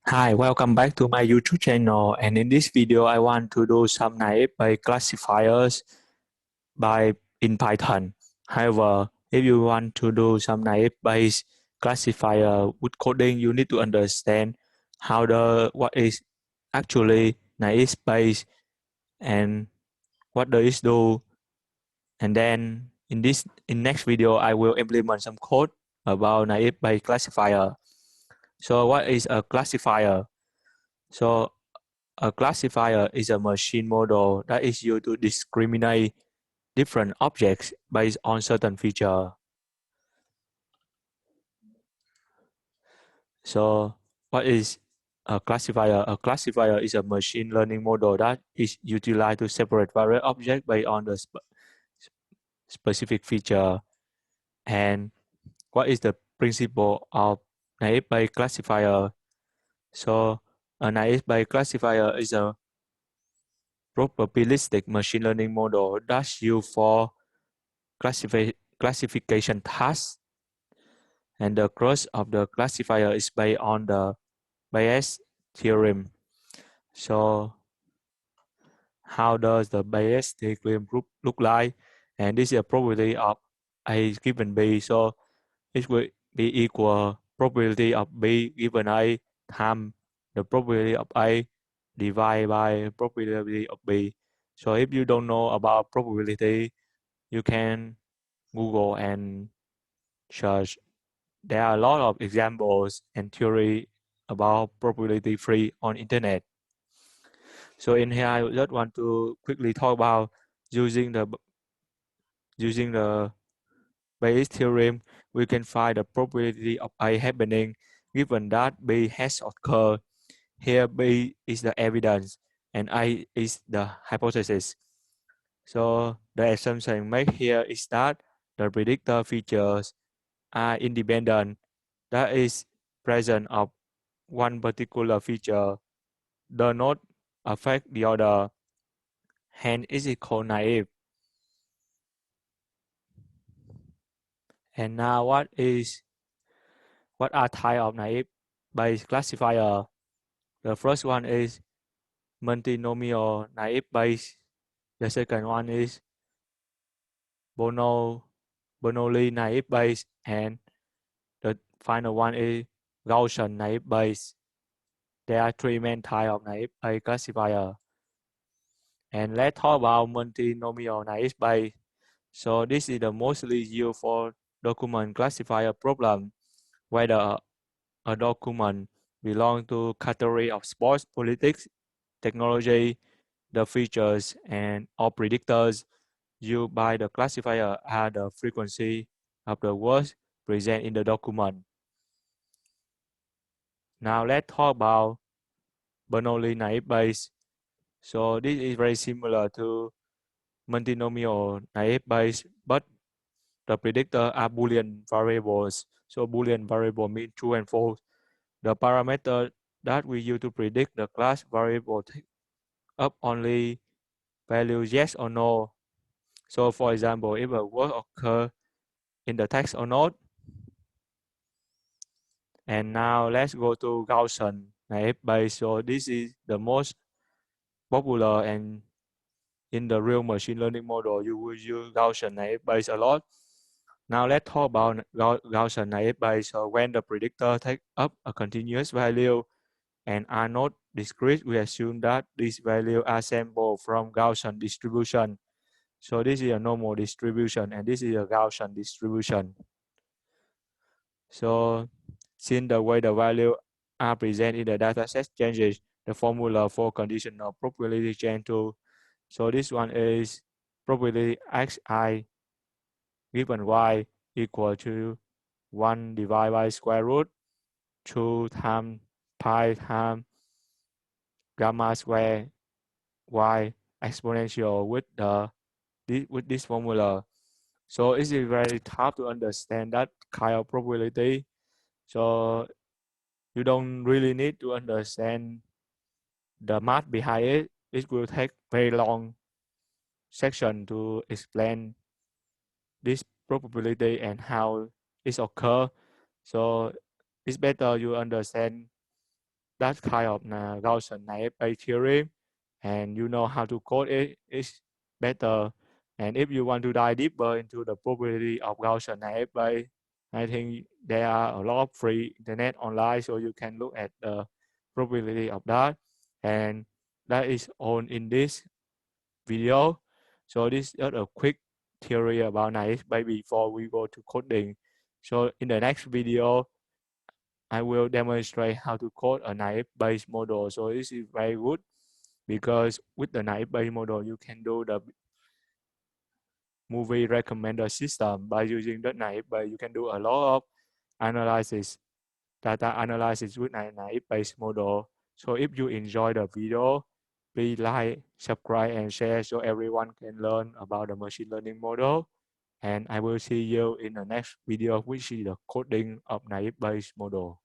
Hi, welcome back to my YouTube channel. And in this video, I want to do some naive Bayes classifiers by in Python. However, if you want to do some naive Bayes classifier with coding, you need to understand what is actually naive Bayes and what does it do. And then in next video, I will implement some code about naive Bayes classifier. So what is a classifier? So a classifier is a machine model that is used to discriminate different objects based on certain feature. So what is a classifier? A classifier is a machine learning model that is utilized to separate various objects based on the specific feature. And what is the principle of naive Bayes classifier? So a naive Bayes classifier is a probabilistic machine learning model that's used for classification tasks, and the crux of the classifier is based on the Bayes theorem. So how does the Bayes theorem look like? And this is a probability of A given B. So it will be equal probability of B given A times the probability of A divided by probability of B. So if you don't know about probability, you can Google and search. There are a lot of examples and theory about probability free on internet. So in here, I just want to quickly talk about using the using the Bayes theorem. We can find the probability of A happening given that B has occurred. Here B is the evidence and A is the hypothesis. So the assumption made here is that the predictor features are independent, that is present of one particular feature does not affect the other, hence it is called naive. And now what are type of naive Bayes classifier? The first one is multinomial naive Bayes. The second one is Bernoulli naive Bayes, and the final one is Gaussian naive Bayes. There are three main types of naive Bayes classifier. And let's talk about multinomial naive Bayes. So this is the mostly used for document classifier problem, whether a document belongs to category of sports, politics, technology, the features and or predictors used by the classifier are the frequency of the words present in the document. Now let's talk about Bernoulli naive Bayes. So this is very similar to multinomial naive Bayes, but the predictor are Boolean variables. So Boolean variable means true and false. The parameter that we use to predict the class variable take up only values yes or no. So for example, if a word occurs in the text or not. And now let's go to Gaussian naive Bayes. So this is the most popular, and in the real machine learning model, you will use Gaussian naive Bayes a lot. Now let's talk about Gaussian naive Bayes. So when the predictor takes up a continuous value and are not discrete, we assume that these values are sampled from Gaussian distribution. So this is a normal distribution and this is a Gaussian distribution. So since the way the values are presented in the dataset changes, the formula for conditional probability change too. So this one is probability xi given y equal to 1 divided by square root 2 times pi times gamma square y exponential with this formula. So it's very tough to understand that kind of probability. So you don't really need to understand the math behind it. It will take very long section to explain this probability and how it occur. So it's better you understand that kind of Gaussian naive Bayes theorem, and you know how to code it, it's better. And if you want to dive deeper into the probability of Gaussian naive Bayes, I think there are a lot of free internet online, so you can look at the probability of that. And that is all in this video. So this is just a quick theory about naive Bayes before we go to coding. So in the next video, I will demonstrate how to code a naive Bayes model. So this is very good because with the naive Bayes model, you can do the movie recommender system. By using the naive Bayes, you can do a lot of analysis, data analysis with naive Bayes model. So if you enjoy the video, please like, subscribe, and share so everyone can learn about the machine learning model. And I will see you in the next video, which is the coding of naive Bayes model.